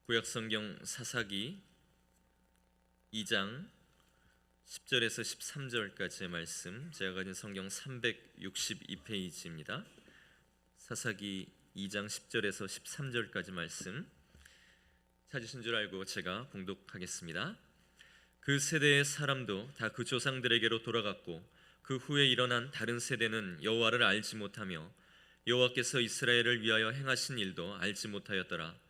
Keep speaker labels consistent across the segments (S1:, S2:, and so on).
S1: 구약성경 사사기 2장 10절에서 13절까지의 말씀, 제가 가진 성경 362페이지입니다. 사사기 2장 10절에서 13절까지 말씀 찾으신 줄 알고 제가 봉독하겠습니다. 그 세대의 사람도 다 그 조상들에게로 돌아갔고 그 후에 일어난 다른 세대는 여호와를 알지 못하며 여호와께서 이스라엘을 위하여 행하신 일도 알지 못하였더라.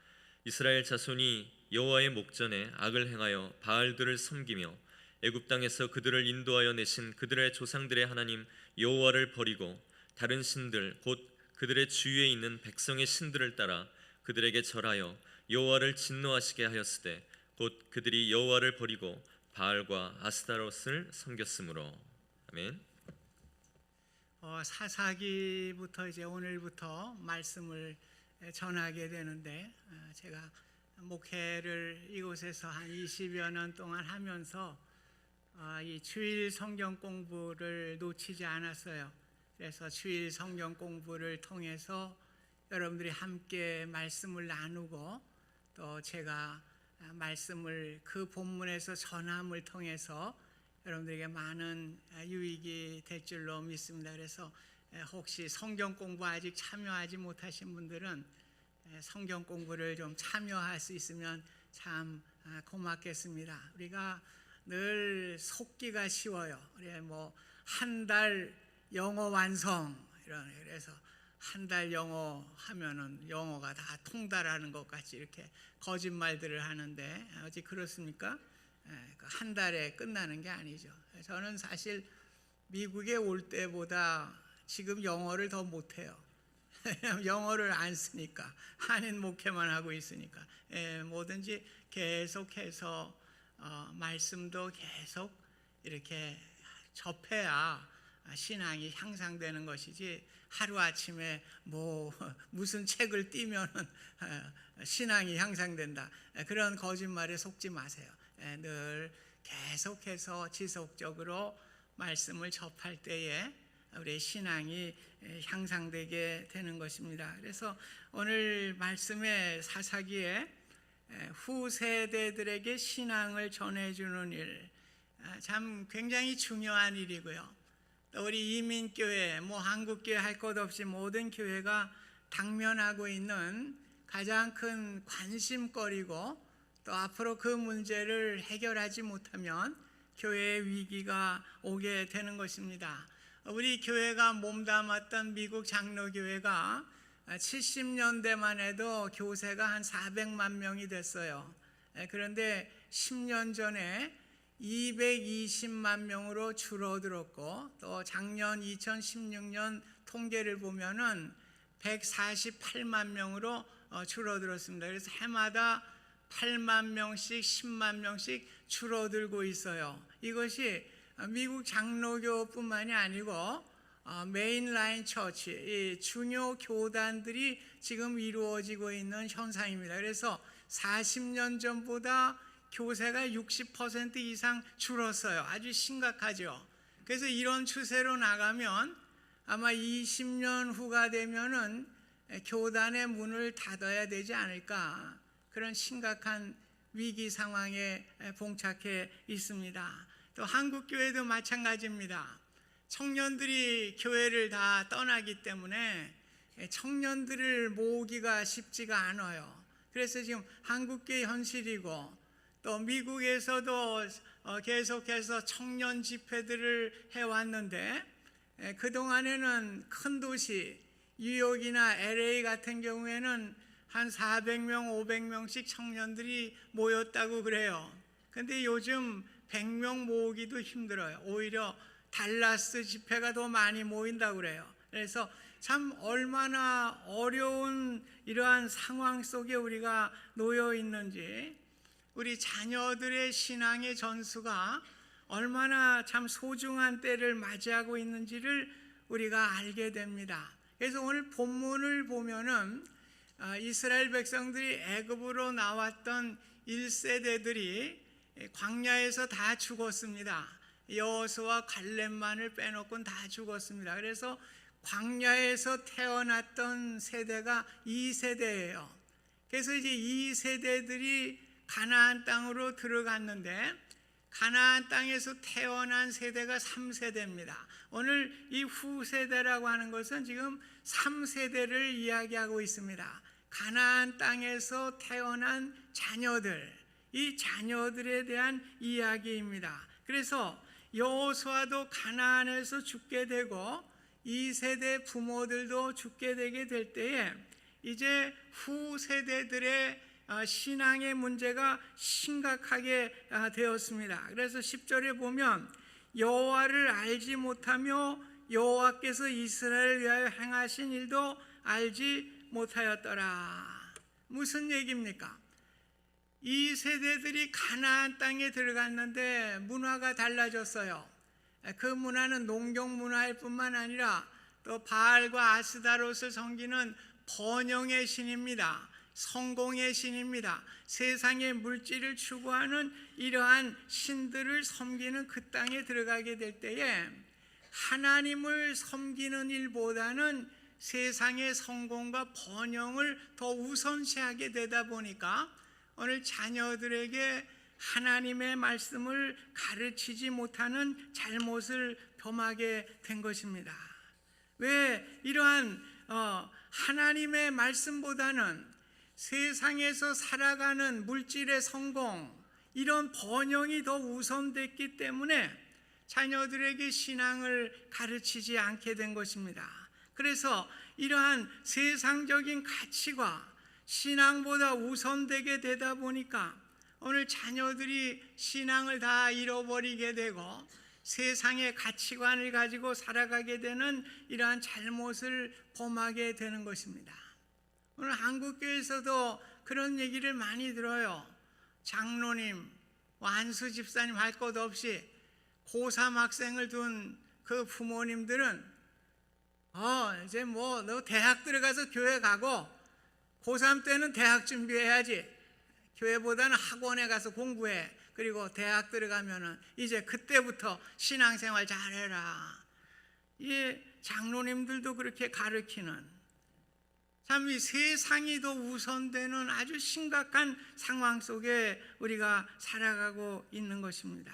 S1: 이스라엘 자손이 여호와의 목전에 악을 행하여 바알들을 섬기며 애굽 땅에서 그들을 인도하여 내신 그들의 조상들의 하나님 여호와를 버리고 다른 신들 곧 그들의 주위에 있는 백성의 신들을 따라 그들에게 절하여 여호와를 진노하시게 하였으되 곧 그들이 여호와를 버리고 바알과 아스타롯을 섬겼으므로. 아멘.
S2: 사사기부터 이제 오늘부터 말씀을 전하게 되는데, 제가 목회를 이곳에서 한 20여 년 동안 하면서 이 주일 성경 공부를 놓치지 않았어요. 그래서 주일 성경 공부를 통해서 여러분들이 함께 말씀을 나누고 또 제가 말씀을 그 본문에서 전함을 통해서 여러분들에게 많은 유익이 될 줄로 믿습니다. 그래서 혹시 성경 공부 아직 참여하지 못하신 분들은 성경 공부를 좀 참여할 수 있으면 참 고맙겠습니다. 우리가 늘 속기가 쉬워요. 우리 뭐 한 달 영어 완성 그래서 한 달 영어 하면은 영어가 다 통달하는 것 같이 이렇게 거짓말들을 하는데 어찌 그렇습니까? 한 달에 끝나는 게 아니죠. 저는 사실 미국에 올 때보다 지금 영어를 더 못해요. 영어를 안 쓰니까, 한인 목회만 하고 있으니까. 뭐든지 계속해서 말씀도 계속 이렇게 접해야 신앙이 향상되는 것이지, 하루아침에 무슨 책을 띄면은 신앙이 향상된다, 그런 거짓말에 속지 마세요. 늘 계속해서 지속적으로 말씀을 접할 때에 우리의 신앙이 향상되게 되는 것입니다. 그래서 오늘 말씀의 사사기에 후세대들에게 신앙을 전해주는 일, 참 굉장히 중요한 일이고요. 또 우리 이민교회, 한국교회 할 것 없이 모든 교회가 당면하고 있는 가장 큰 관심거리고, 또 앞으로 그 문제를 해결하지 못하면 교회의 위기가 오게 되는 것입니다. 우리 교회가 몸담았던 미국 장로교회가 70년대만 해도 교세가 한 400만 명이 됐어요. 그런데 10년 전에 220만 명으로 줄어들었고, 또 작년 2016년 통계를 보면은 148만 명으로 줄어들었습니다. 그래서 해마다 8만 명씩 10만 명씩 줄어들고 있어요. 이것이 미국 장로교뿐만이 아니고 메인라인 처치, 이 중요 교단들이 지금 이루어지고 있는 현상입니다. 그래서 40년 전보다 교세가 60% 이상 줄었어요. 아주 심각하죠. 그래서 이런 추세로 나가면 아마 20년 후가 되면은 교단의 문을 닫아야 되지 않을까, 그런 심각한 위기 상황에 봉착해 있습니다. 또 한국교회도 마찬가지입니다. 청년들이 교회를 다 떠나기 때문에 청년들을 모으기가 쉽지가 않아요. 그래서 지금 한국교회 현실이고, 또 미국에서도 계속해서 청년 집회들을 해왔는데, 그동안에는 큰 도시 뉴욕이나 LA 같은 경우에는 한 400명, 500명씩 청년들이 모였다고 그래요. 근데 요즘 100명 모으기도 힘들어요. 오히려 달라스 집회가 더 많이 모인다고 그래요. 그래서 참 얼마나 어려운 이러한 상황 속에 우리가 놓여 있는지, 우리 자녀들의 신앙의 전수가 얼마나 참 소중한 때를 맞이하고 있는지를 우리가 알게 됩니다. 그래서 오늘 본문을 보면은 이스라엘 백성들이 애굽으로 나왔던 1세대들이 광야에서 다 죽었습니다. 여호수아 갈렙만을 빼놓고는 다 죽었습니다. 그래서 광야에서 태어났던 세대가 2세대예요. 그래서 이제 이 세대들이 가나안 땅으로 들어갔는데 가나안 땅에서 태어난 세대가 3세대입니다. 오늘 이 후세대라고 하는 것은 지금 3세대를 이야기하고 있습니다. 가나안 땅에서 태어난 자녀들, 이 자녀들에 대한 이야기입니다. 그래서 여호수아도 가나안에서 죽게 되고 이 세대 부모들도 죽게 되게 될 때에 이제 후세대들의 신앙의 문제가 심각하게 되었습니다. 그래서 10절에 보면 여호와를 알지 못하며 여호와께서 이스라엘을 위하여 행하신 일도 알지 못하였더라. 무슨 얘기입니까? 이 세대들이 가나안 땅에 들어갔는데 문화가 달라졌어요. 그 문화는 농경 문화일 뿐만 아니라 또 바알과 아스다롯을 섬기는 번영의 신입니다. 성공의 신입니다. 세상의 물질을 추구하는 이러한 신들을 섬기는 그 땅에 들어가게 될 때에 하나님을 섬기는 일보다는 세상의 성공과 번영을 더 우선시하게 되다 보니까 오늘 자녀들에게 하나님의 말씀을 가르치지 못하는 잘못을 범하게 된 것입니다. 왜 이러한 하나님의 말씀보다는 세상에서 살아가는 물질의 성공, 이런 번영이 더 우선됐기 때문에 자녀들에게 신앙을 가르치지 않게 된 것입니다. 그래서 이러한 세상적인 가치가 신앙보다 우선되게 되다 보니까 오늘 자녀들이 신앙을 다 잃어버리게 되고 세상의 가치관을 가지고 살아가게 되는 이러한 잘못을 범하게 되는 것입니다. 오늘 한국교회에서도 그런 얘기를 많이 들어요. 장로님, 안수 집사님 할 것 없이 고3 학생을 둔 그 부모님들은 이제 뭐 너 대학 들어가서 교회 가고 고3 때는 대학 준비해야지. 교회보다는 학원에 가서 공부해. 그리고 대학 들어가면은 이제 그때부터 신앙생활 잘해라. 이 장로님들도 그렇게 가르치는 참 이 세상이 더 우선되는 아주 심각한 상황 속에 우리가 살아가고 있는 것입니다.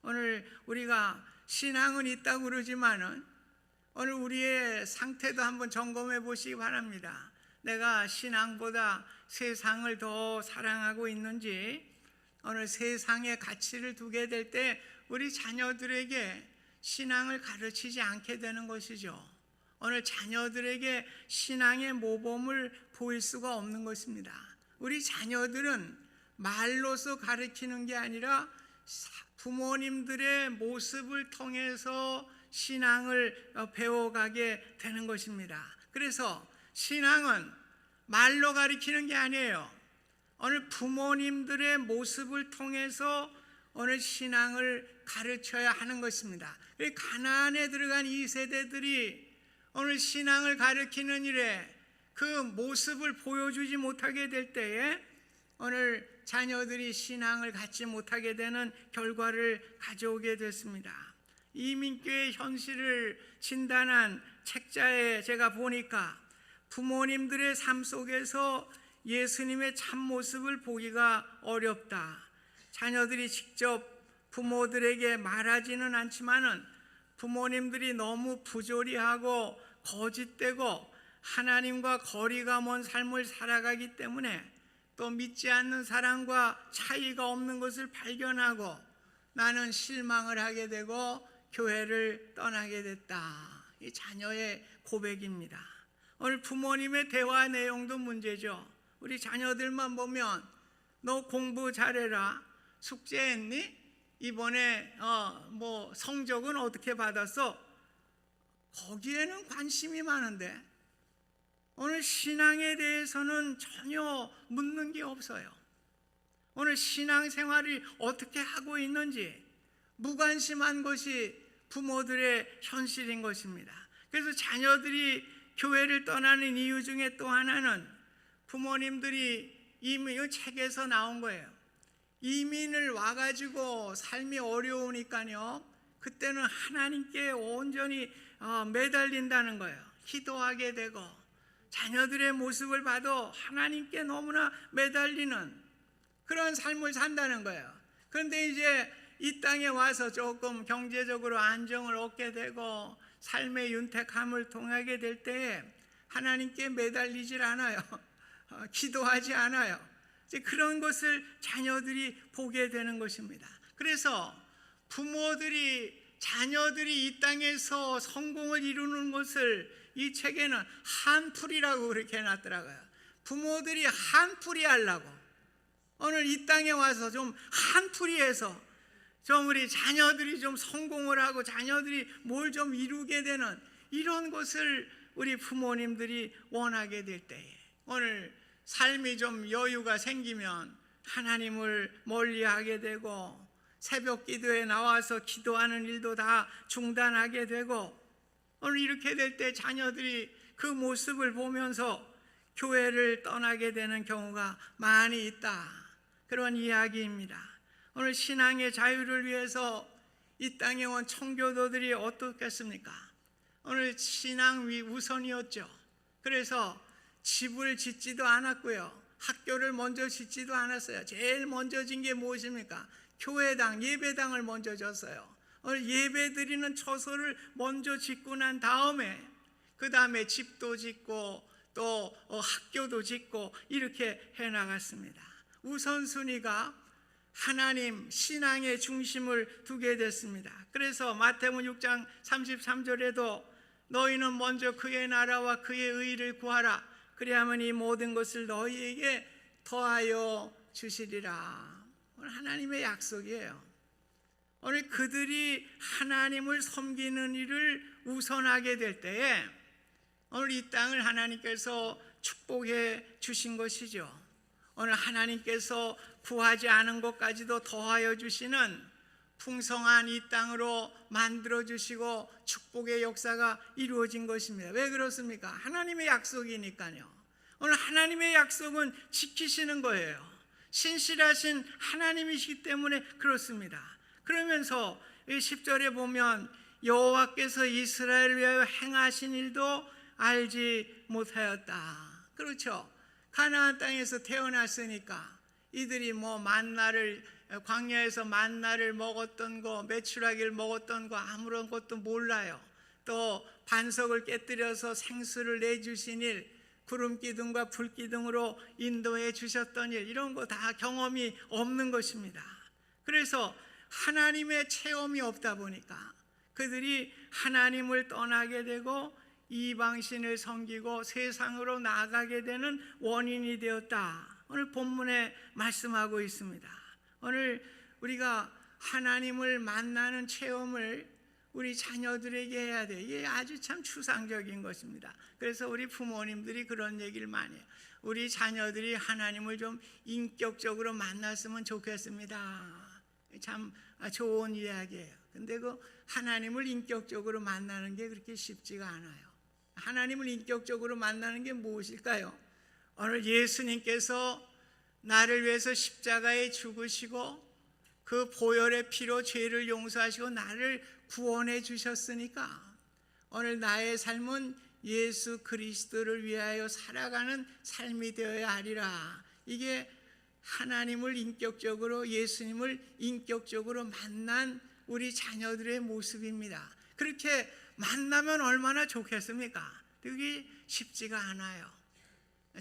S2: 오늘 우리가 신앙은 있다고 그러지만은 오늘 우리의 상태도 한번 점검해 보시기 바랍니다. 내가 신앙보다 세상을 더 사랑하고 있는지, 오늘 세상의 가치를 두게 될 때 우리 자녀들에게 신앙을 가르치지 않게 되는 것이죠. 오늘 자녀들에게 신앙의 모범을 보일 수가 없는 것입니다. 우리 자녀들은 말로서 가르치는 게 아니라 부모님들의 모습을 통해서 신앙을 배워가게 되는 것입니다. 그래서 신앙은 말로 가르치는 게 아니에요. 오늘 부모님들의 모습을 통해서 오늘 신앙을 가르쳐야 하는 것입니다. 가나안에 들어간 이 세대들이 오늘 신앙을 가르치는 일에 그 모습을 보여주지 못하게 될 때에 오늘 자녀들이 신앙을 갖지 못하게 되는 결과를 가져오게 됐습니다. 이민교의 현실을 진단한 책자에 제가 보니까 부모님들의 삶 속에서 예수님의 참모습을 보기가 어렵다. 자녀들이 직접 부모들에게 말하지는 않지만은 부모님들이 너무 부조리하고 거짓되고 하나님과 거리가 먼 삶을 살아가기 때문에 또 믿지 않는 사람과 차이가 없는 것을 발견하고 나는 실망을 하게 되고 교회를 떠나게 됐다. 이 자녀의 고백입니다. 오늘 부모님의 대화 내용도 문제죠. 우리 자녀들만 보면 너 공부 잘해라. 숙제했니? 이번에 뭐 성적은 어떻게 받았어? 거기에는 관심이 많은데 오늘 신앙에 대해서는 전혀 묻는 게 없어요. 오늘 신앙생활이 어떻게 하고 있는지 무관심한 것이 부모들의 현실인 것입니다. 그래서 자녀들이 교회를 떠나는 이유 중에 또 하나는 부모님들이 이미 이 책에서 나온 거예요. 이민을 와가지고 삶이 어려우니까요, 그때는 하나님께 온전히 매달린다는 거예요. 기도하게 되고 자녀들의 모습을 봐도 하나님께 너무나 매달리는 그런 삶을 산다는 거예요. 그런데 이제 이 땅에 와서 조금 경제적으로 안정을 얻게 되고 삶의 윤택함을 통하게 될 때에 하나님께 매달리질 않아요. 기도하지 않아요. 이제 그런 것을 자녀들이 보게 되는 것입니다. 그래서 부모들이 자녀들이 이 땅에서 성공을 이루는 것을 이 책에는 한풀이라고 그렇게 해놨더라고요. 부모들이 한풀이 하려고 오늘 이 땅에 와서 좀 한풀이해서 좀 우리 자녀들이 좀 성공을 하고 자녀들이 뭘 좀 이루게 되는 이런 것을 우리 부모님들이 원하게 될 때에 오늘 삶이 좀 여유가 생기면 하나님을 멀리하게 되고 새벽 기도에 나와서 기도하는 일도 다 중단하게 되고 오늘 이렇게 될 때 자녀들이 그 모습을 보면서 교회를 떠나게 되는 경우가 많이 있다. 그런 이야기입니다. 오늘 신앙의 자유를 위해서 이 땅에 온 청교도들이 어떻겠습니까? 오늘 신앙이 우선이었죠. 그래서 집을 짓지도 않았고요. 학교를 먼저 짓지도 않았어요. 제일 먼저 진 게 무엇입니까? 교회당, 예배당을 먼저 졌어요. 오늘 예배 드리는 처소를 먼저 짓고 난 다음에 그 다음에 집도 짓고 또 학교도 짓고 이렇게 해나갔습니다. 우선순위가 하나님 신앙의 중심을 두게 됐습니다. 그래서 마태복음 6장 33절에도 너희는 먼저 그의 나라와 그의 의를 구하라. 그리하면 이 모든 것을 너희에게 더하여 주시리라. 오늘 하나님의 약속이에요. 오늘 그들이 하나님을 섬기는 일을 우선하게 될 때에 오늘 이 땅을 하나님께서 축복해 주신 것이죠. 오늘 하나님께서 구하지 않은 것까지도 더하여 주시는 풍성한 이 땅으로 만들어 주시고 축복의 역사가 이루어진 것입니다. 왜 그렇습니까? 하나님의 약속이니까요. 오늘 하나님의 약속은 지키시는 거예요. 신실하신 하나님이시기 때문에 그렇습니다. 그러면서 10절에 보면 여호와께서 이스라엘을 위하여 행하신 일도 알지 못하였다. 그렇죠. 가나안 땅에서 태어났으니까 이들이 뭐 만나를 광야에서 만나를 먹었던 거, 메추라기를 먹었던 거 아무런 것도 몰라요. 또 반석을 깨뜨려서 생수를 내주신 일, 구름 기둥과 불 기둥으로 인도해 주셨던 일, 이런 거 다 경험이 없는 것입니다. 그래서 하나님의 체험이 없다 보니까 그들이 하나님을 떠나게 되고 이방신을 섬기고 세상으로 나아가게 되는 원인이 되었다. 오늘 본문에 말씀하고 있습니다. 오늘 우리가 하나님을 만나는 체험을 우리 자녀들에게 해야 돼. 이게 아주 참 추상적인 것입니다. 그래서 우리 부모님들이 그런 얘기를 많이 해요. 우리 자녀들이 하나님을 좀 인격적으로 만났으면 좋겠습니다. 참 좋은 이야기예요. 근데 그 하나님을 인격적으로 만나는 게 그렇게 쉽지가 않아요. 하나님을 인격적으로 만나는 게 무엇일까요? 오늘 예수님께서 나를 위해서 십자가에 죽으시고 그 보혈의 피로 죄를 용서하시고 나를 구원해 주셨으니까 오늘 나의 삶은 예수 그리스도를 위하여 살아가는 삶이 되어야 하리라. 이게 하나님을 인격적으로, 예수님을 인격적으로 만난 우리 자녀들의 모습입니다. 그렇게 만나면 얼마나 좋겠습니까? 그게 쉽지가 않아요.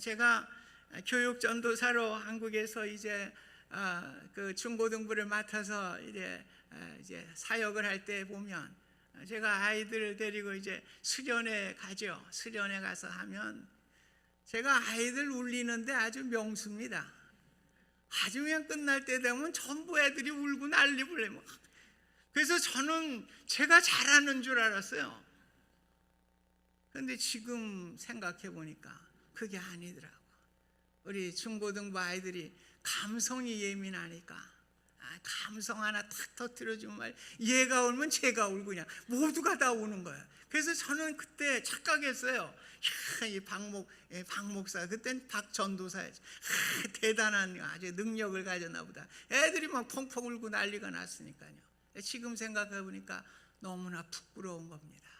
S2: 제가 교육 전도사로 한국에서 이제 그 중고등부를 맡아서 이제 사역을 할 때 보면 제가 아이들을 데리고 이제 수련회 가죠. 수련회 가서 하면 제가 아이들 울리는데 아주 명수입니다. 아주 그냥 끝날 때 되면 전부 애들이 울고 난리불래요. 그래서 저는 제가 잘하는 줄 알았어요. 그런데 지금 생각해 보니까 그게 아니더라고. 우리 중고등부 아이들이 감성이 예민하니까 감성 하나 탁 터뜨려주면 말 얘가 울면 제가 울고 그냥 모두가 다 우는 거예요. 그래서 저는 그때 착각했어요. 야, 이 박 목사, 그땐 박 전도사였지. 대단한 아주 능력을 가졌나 보다. 애들이 막 펑펑 울고 난리가 났으니까요. 지금 생각해 보니까 너무나 부끄러운 겁니다.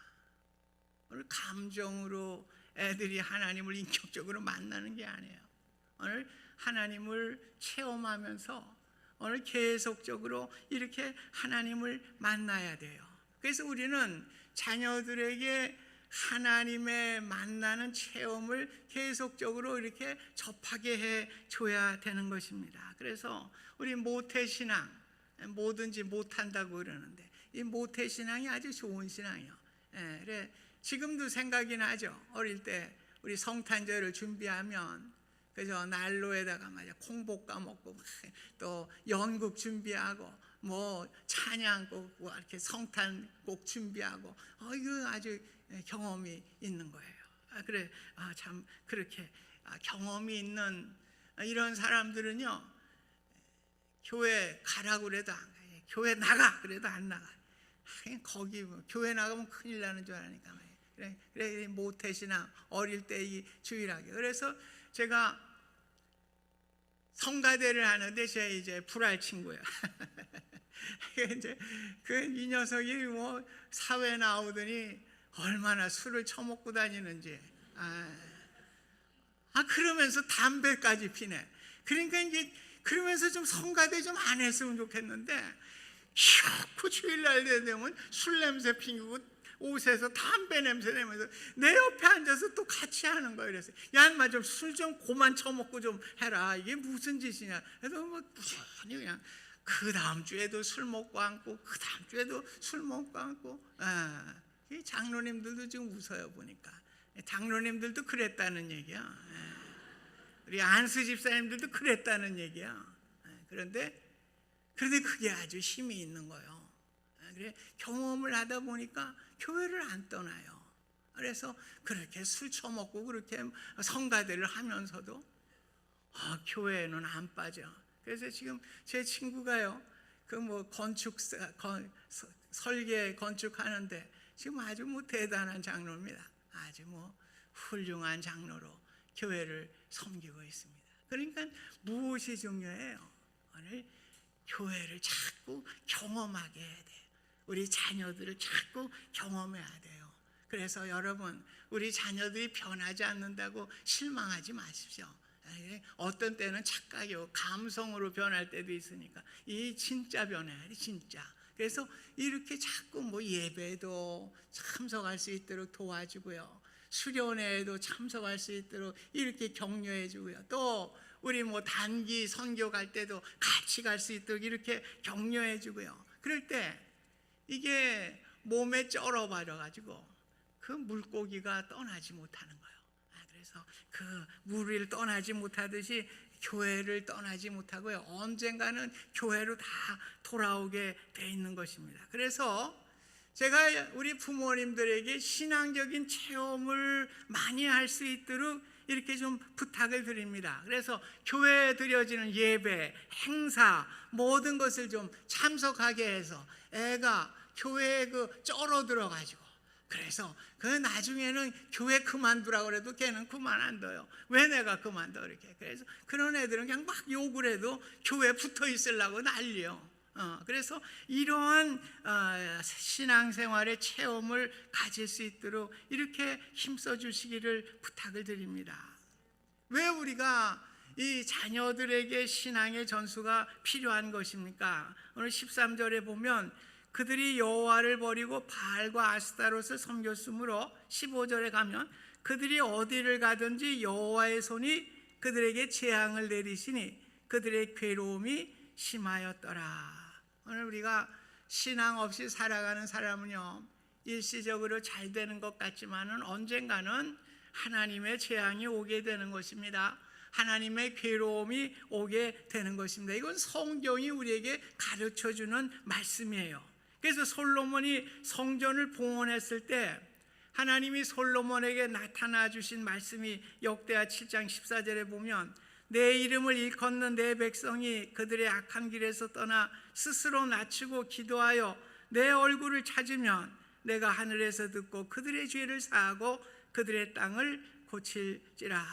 S2: 오늘 감정으로 애들이 하나님을 인격적으로 만나는 게 아니에요. 오늘 하나님을 체험하면서 오늘 계속적으로 이렇게 하나님을 만나야 돼요. 그래서 우리는 자녀들에게 하나님의 만나는 체험을 계속적으로 이렇게 접하게 해 줘야 되는 것입니다. 그래서 우리 모태신앙, 뭐든지 못한다고 그러는데 이 모태신앙이 아주 좋은 신앙이에요. 그래 지금도 생각이 나죠. 어릴 때 우리 성탄절을 준비하면 그죠, 난로에다가 말이야 콩 볶아 먹고 또 연극 준비하고 뭐 찬양곡 이렇게 성탄곡 준비하고 이거 아주 경험이 있는 거예요. 그래 참 그렇게 경험이 있는 이런 사람들은요 교회 가라고 그래도 안 가요. 교회 나가 그래도 안 나가. 거기 교회 나가면 큰일 나는 줄 아니까 말이에요. 그래 모태신앙 어릴 때 이 주일하게. 그래서 제가 성가대를 하는데 제 이제 불알 친구예요. 이제 이 녀석이 뭐 사회 나오더니 얼마나 술을 처먹고 다니는지. 그러면서 담배까지 피네. 그러니까 이제 그러면서 좀 성가대 좀 안 했으면 좋겠는데 그 주일날 되면 술 냄새 피우고 옷에서 담배 냄새 내면서 내 옆에 앉아서 또 같이 하는 거예요. 그래서 야 인마 좀 술 좀 그만 처먹고 좀 해라. 이게 무슨 짓이냐. 그래서 뭐 꾸준히 그냥 그 다음 주에도 술 먹고 앉고 그 다음 주에도 술 먹고 앉고. 이 장로님들도 지금 웃어요 보니까. 장로님들도 그랬다는 얘기야. 우리 안수 집사님들도 그랬다는 얘기야. 그런데 그게 아주 힘이 있는 거예요. 그래 경험을 하다 보니까 교회를 안 떠나요. 그래서 그렇게 술 처먹고 그렇게 성가대를 하면서도 교회는 안 빠져. 그래서 지금 제 친구가요, 그 뭐 설계 건축하는데 지금 아주 뭐 대단한 장로입니다. 아주 뭐 훌륭한 장로로 교회를 섬기고 있습니다. 그러니까 무엇이 중요해요? 오늘 교회를 자꾸 경험하게 해야 돼요. 우리 자녀들을 자꾸 경험해야 돼요. 그래서 여러분 우리 자녀들이 변하지 않는다고 실망하지 마십시오. 어떤 때는 착각이요 감성으로 변할 때도 있으니까 이 진짜 변해야 돼 진짜. 그래서 이렇게 자꾸 뭐 예배도 참석할 수 있도록 도와주고요, 수련회에도 참석할 수 있도록 이렇게 격려해 주고요, 또 우리 뭐 단기 선교 갈 때도 같이 갈 수 있도록 이렇게 격려해 주고요. 그럴 때 이게 몸에 쩔어버려 가지고 그 물고기가 떠나지 못하는 거예요. 그래서 그 물을 떠나지 못하듯이 교회를 떠나지 못하고요, 언젠가는 교회로 다 돌아오게 돼 있는 것입니다. 그래서 제가 우리 부모님들에게 신앙적인 체험을 많이 할 수 있도록 이렇게 좀 부탁을 드립니다. 그래서 교회에 드려지는 예배, 행사 모든 것을 좀 참석하게 해서 애가 교회에 쩔어 들어가지고, 그래서 그 나중에는 교회 그만두라고 그래도 걔는 그만 안 둬요. 왜 내가 그만둬 이렇게. 그래서 그런 애들은 그냥 막 욕을 해도 교회에 붙어 있으려고 난리요. 그래서 이러한 신앙생활의 체험을 가질 수 있도록 이렇게 힘써 주시기를 부탁을 드립니다. 왜 우리가 이 자녀들에게 신앙의 전수가 필요한 것입니까? 오늘 13절에 보면 그들이 여호와를 버리고 바알과 아스타롯을 섬겼으므로 15절에 가면 그들이 어디를 가든지 여호와의 손이 그들에게 재앙을 내리시니 그들의 괴로움이 심하였더라. 오늘 우리가 신앙 없이 살아가는 사람은요, 일시적으로 잘 되는 것 같지만은 언젠가는 하나님의 재앙이 오게 되는 것입니다. 하나님의 괴로움이 오게 되는 것입니다. 이건 성경이 우리에게 가르쳐주는 말씀이에요. 그래서 솔로몬이 성전을 봉헌했을 때 하나님이 솔로몬에게 나타나 주신 말씀이 역대하 7장 14절에 보면 내 이름을 일컫는 내 백성이 그들의 악한 길에서 떠나 스스로 낮추고 기도하여 내 얼굴을 찾으면 내가 하늘에서 듣고 그들의 죄를 사하고 그들의 땅을 고칠지라.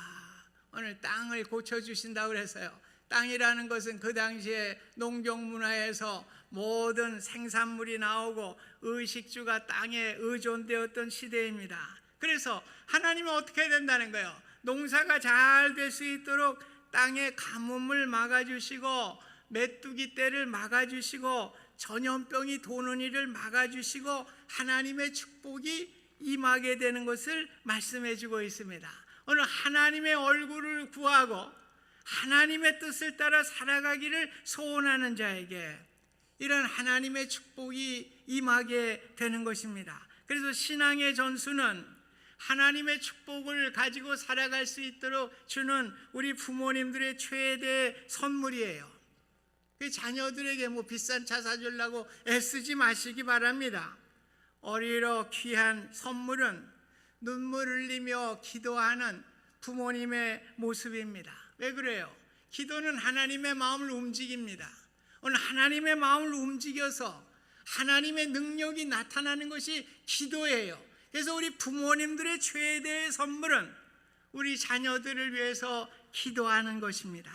S2: 오늘 땅을 고쳐주신다고 그래서요, 땅이라는 것은 그 당시에 농경 문화에서 모든 생산물이 나오고 의식주가 땅에 의존되었던 시대입니다. 그래서 하나님은 어떻게 해야 된다는 거예요? 농사가 잘 될 수 있도록 땅의 가뭄을 막아주시고 메뚜기 떼를 막아주시고 전염병이 도는 일을 막아주시고 하나님의 축복이 임하게 되는 것을 말씀해 주고 있습니다. 오늘 하나님의 얼굴을 구하고 하나님의 뜻을 따라 살아가기를 소원하는 자에게 이런 하나님의 축복이 임하게 되는 것입니다. 그래서 신앙의 전수는 하나님의 축복을 가지고 살아갈 수 있도록 주는 우리 부모님들의 최대 선물이에요. 그 자녀들에게 뭐 비싼 차 사주려고 애쓰지 마시기 바랍니다. 어리러 귀한 선물은 눈물 흘리며 기도하는 부모님의 모습입니다. 왜 그래요? 기도는 하나님의 마음을 움직입니다. 오늘 하나님의 마음을 움직여서 하나님의 능력이 나타나는 것이 기도예요. 그래서 우리 부모님들의 최대의 선물은 우리 자녀들을 위해서 기도하는 것입니다.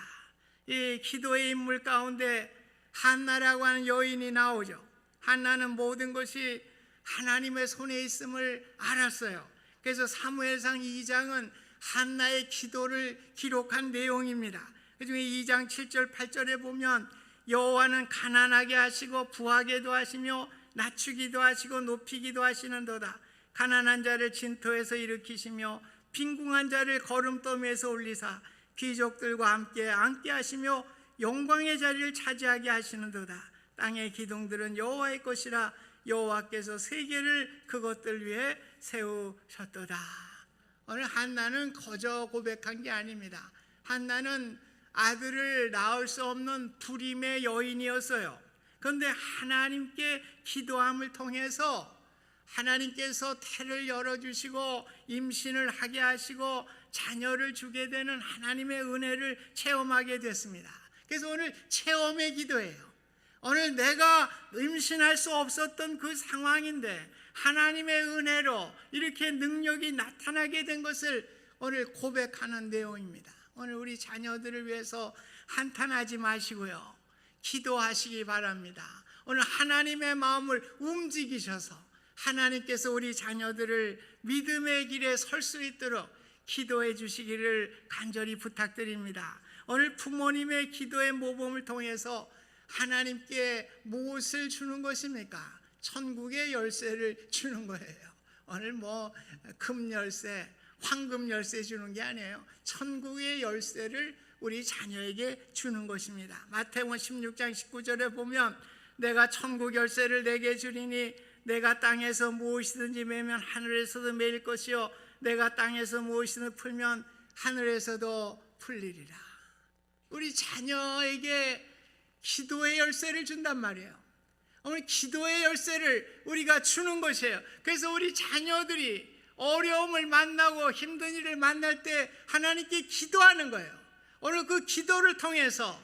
S2: 이 기도의 인물 가운데 한나라고 하는 여인이 나오죠. 한나는 모든 것이 하나님의 손에 있음을 알았어요. 그래서 사무엘상 2장은 한나의 기도를 기록한 내용입니다. 그중에 2장 7절 8절에 보면 여호와는 가난하게 하시고 부하게도 하시며 낮추기도 하시고 높이기도 하시는도다. 가난한 자를 진토에서 일으키시며 빈궁한 자를 거름더미에서 올리사 귀족들과 함께 앉게 하시며 영광의 자리를 차지하게 하시는도다. 땅의 기둥들은 여호와의 것이라 여호와께서 세계를 그것들 위해 세우셨도다. 오늘 한나는 거저 고백한 게 아닙니다. 한나는 아들을 낳을 수 없는 불임의 여인이었어요. 그런데 하나님께 기도함을 통해서 하나님께서 태를 열어주시고 임신을 하게 하시고 자녀를 주게 되는 하나님의 은혜를 체험하게 됐습니다. 그래서 오늘 체험의 기도예요. 오늘 내가 임신할 수 없었던 그 상황인데 하나님의 은혜로 이렇게 능력이 나타나게 된 것을 오늘 고백하는 내용입니다. 오늘 우리 자녀들을 위해서 한탄하지 마시고요, 기도하시기 바랍니다. 오늘 하나님의 마음을 움직이셔서 하나님께서 우리 자녀들을 믿음의 길에 설 수 있도록 기도해 주시기를 간절히 부탁드립니다. 오늘 부모님의 기도의 모범을 통해서 하나님께 무엇을 주는 것입니까? 천국의 열쇠를 주는 거예요. 오늘 뭐 금열쇠, 황금 열쇠 주는 게 아니에요. 천국의 열쇠를 우리 자녀에게 주는 것입니다. 마태복음 16장 19절에 보면 내가 천국 열쇠를 내게 주리니 내가 땅에서 무엇이든지 매면 하늘에서도 매일 것이요 내가 땅에서 무엇이든지 풀면 하늘에서도 풀리리라. 우리 자녀에게 기도의 열쇠를 준단 말이에요. 오늘 기도의 열쇠를 우리가 주는 것이에요. 그래서 우리 자녀들이 어려움을 만나고 힘든 일을 만날 때 하나님께 기도하는 거예요. 오늘 그 기도를 통해서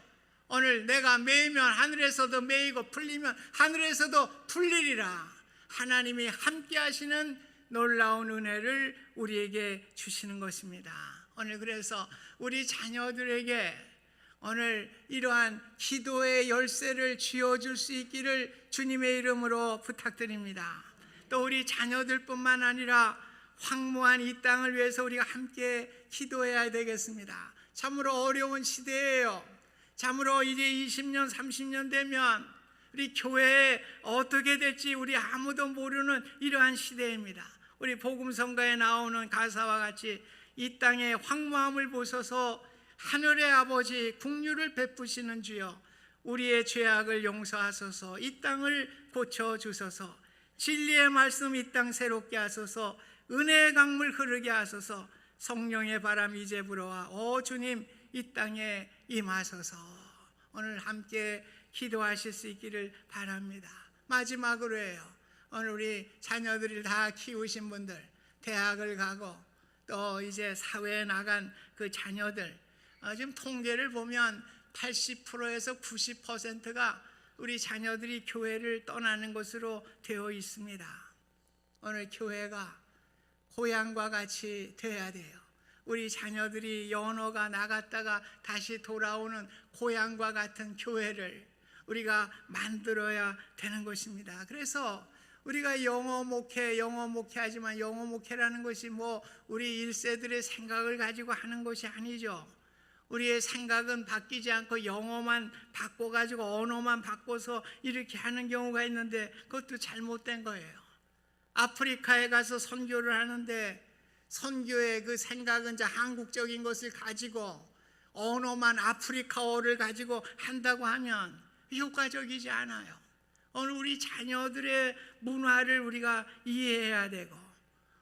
S2: 오늘 내가 매이면 하늘에서도 매이고 풀리면 하늘에서도 풀리리라. 하나님이 함께 하시는 놀라운 은혜를 우리에게 주시는 것입니다. 오늘 그래서 우리 자녀들에게 오늘 이러한 기도의 열쇠를 쥐어줄 수 있기를 주님의 이름으로 부탁드립니다. 또 우리 자녀들뿐만 아니라 황무한 이 땅을 위해서 우리가 함께 기도해야 되겠습니다. 참으로 어려운 시대예요. 참으로 이제 20년 30년 되면 우리 교회에 어떻게 될지 우리 아무도 모르는 이러한 시대입니다. 우리 복음성가에 나오는 가사와 같이 이 땅의 황무함을 보소서 하늘의 아버지 긍휼을 베푸시는 주여 우리의 죄악을 용서하소서 이 땅을 고쳐주소서 진리의 말씀 이 땅 새롭게 하소서 은혜의 강물 흐르게 하소서 성령의 바람 이제 불어와 주님 이 땅에 임하소서. 오늘 함께 기도하실 수 있기를 바랍니다. 마지막으로예요. 오늘 우리 자녀들을 다 키우신 분들, 대학을 가고 또 이제 사회에 나간 그 자녀들, 지금 통계를 보면 80%에서 90%가 우리 자녀들이 교회를 떠나는 것으로 되어 있습니다. 오늘 교회가 고향과 같이 되어야 돼요. 우리 자녀들이 연호가 나갔다가 다시 돌아오는 고향과 같은 교회를 우리가 만들어야 되는 것입니다. 그래서 우리가 영어 목회하지만 영어 목회라는 것이 뭐 우리 1세들의 생각을 가지고 하는 것이 아니죠. 우리의 생각은 바뀌지 않고 영어만 바꿔가지고 언어만 바꿔서 이렇게 하는 경우가 있는데 그것도 잘못된 거예요. 아프리카에 가서 선교를 하는데 선교의 그 생각은 이제 한국적인 것을 가지고 언어만 아프리카어를 가지고 한다고 하면 효과적이지 않아요. 오늘 우리 자녀들의 문화를 우리가 이해해야 되고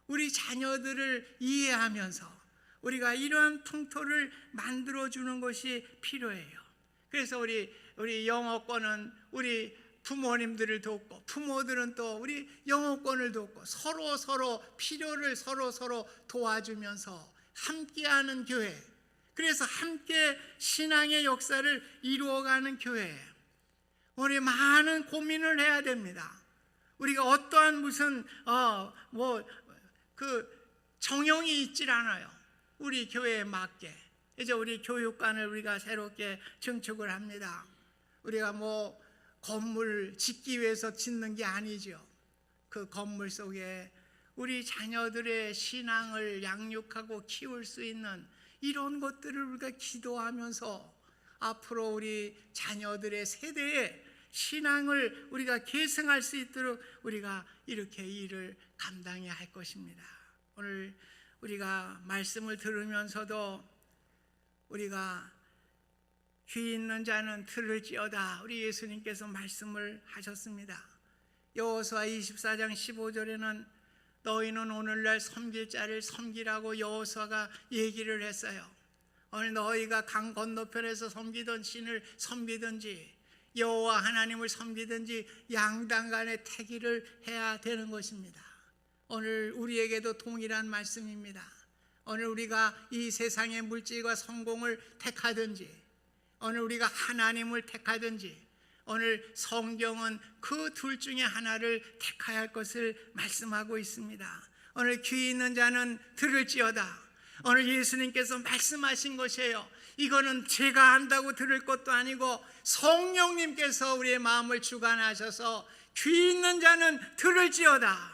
S2: 우리 자녀들을 이해하면서 우리가 이러한 풍토를 만들어주는 것이 필요해요. 그래서 우리 영어권은 우리 부모님들을 돕고 부모들은 또 우리 영어권을 돕고 서로 필요를 서로 도와주면서 함께하는 교회, 그래서 함께 신앙의 역사를 이루어가는 교회예요. 우리 많은 고민을 해야 됩니다. 우리가 어떠한 무슨 정형이 있질 않아요. 우리 교회에 맞게 이제 우리 교육관을 우리가 새롭게 증축을 합니다. 우리가 뭐 건물 짓기 위해서 짓는 게 아니죠. 그 건물 속에 우리 자녀들의 신앙을 양육하고 키울 수 있는 이런 것들을 우리가 기도하면서 앞으로 우리 자녀들의 세대에 신앙을 우리가 계승할 수 있도록 우리가 이렇게 일을 감당해야 할 것입니다. 오늘 우리가 말씀을 들으면서도 우리가 귀 있는 자는 들을지어다, 우리 예수님께서 말씀을 하셨습니다. 여호수아 24장 15절에는 너희는 오늘날 섬길 자를 섬기라고 여호수아가 얘기를 했어요. 오늘 너희가 강 건너편에서 섬기던 신을 섬기든지 여호와 하나님을 섬기든지 양당간에 택일을 해야 되는 것입니다. 오늘 우리에게도 동일한 말씀입니다. 오늘 우리가 이 세상의 물질과 성공을 택하든지 오늘 우리가 하나님을 택하든지 오늘 성경은 그 둘 중에 하나를 택해야 할 것을 말씀하고 있습니다. 오늘 귀 있는 자는 들을지어다. 오늘 예수님께서 말씀하신 것이에요. 이거는 제가 한다고 들을 것도 아니고 성령님께서 우리의 마음을 주관하셔서 귀 있는 자는 들을지어다.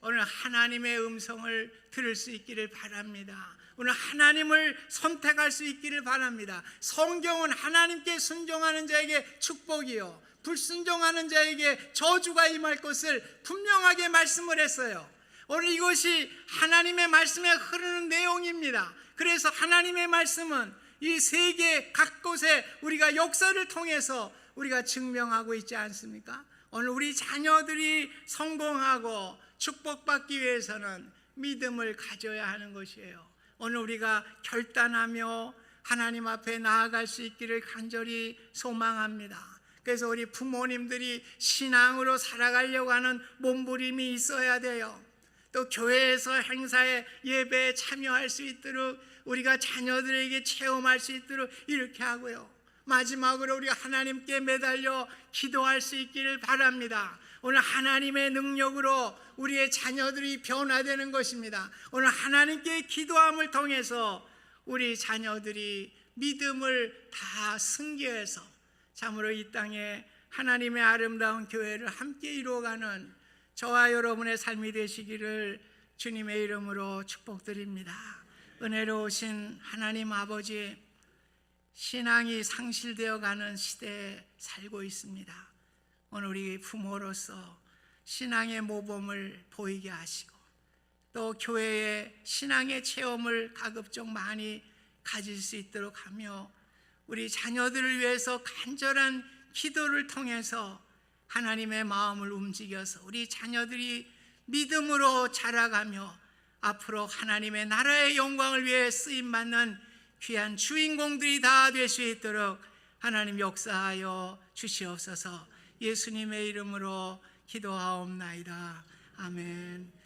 S2: 오늘 하나님의 음성을 들을 수 있기를 바랍니다. 오늘 하나님을 선택할 수 있기를 바랍니다. 성경은 하나님께 순종하는 자에게 축복이요 불순종하는 자에게 저주가 임할 것을 분명하게 말씀을 했어요. 오늘 이것이 하나님의 말씀에 흐르는 내용입니다. 그래서 하나님의 말씀은 이 세계 각곳에 우리가 역사를 통해서 우리가 증명하고 있지 않습니까? 오늘 우리 자녀들이 성공하고 축복받기 위해서는 믿음을 가져야 하는 것이에요. 오늘 우리가 결단하며 하나님 앞에 나아갈 수 있기를 간절히 소망합니다. 그래서 우리 부모님들이 신앙으로 살아가려고 하는 몸부림이 있어야 돼요. 또 교회에서 행사에 예배에 참여할 수 있도록 우리가 자녀들에게 체험할 수 있도록 이렇게 하고요. 마지막으로 우리가 하나님께 매달려 기도할 수 있기를 바랍니다. 오늘 하나님의 능력으로 우리의 자녀들이 변화되는 것입니다. 오늘 하나님께 기도함을 통해서 우리 자녀들이 믿음을 다 승계해서 참으로 이 땅에 하나님의 아름다운 교회를 함께 이루어가는 저와 여러분의 삶이 되시기를 주님의 이름으로 축복드립니다. 은혜로우신 하나님 아버지, 신앙이 상실되어가는 시대에 살고 있습니다. 오늘 우리 부모로서 신앙의 모범을 보이게 하시고 또 교회의 신앙의 체험을 가급적 많이 가질 수 있도록 하며 우리 자녀들을 위해서 간절한 기도를 통해서 하나님의 마음을 움직여서 우리 자녀들이 믿음으로 자라가며 앞으로 하나님의 나라의 영광을 위해 쓰임받는 귀한 주인공들이 다 될 수 있도록 하나님 역사하여 주시옵소서. 예수님의 이름으로 기도하옵나이다. 아멘.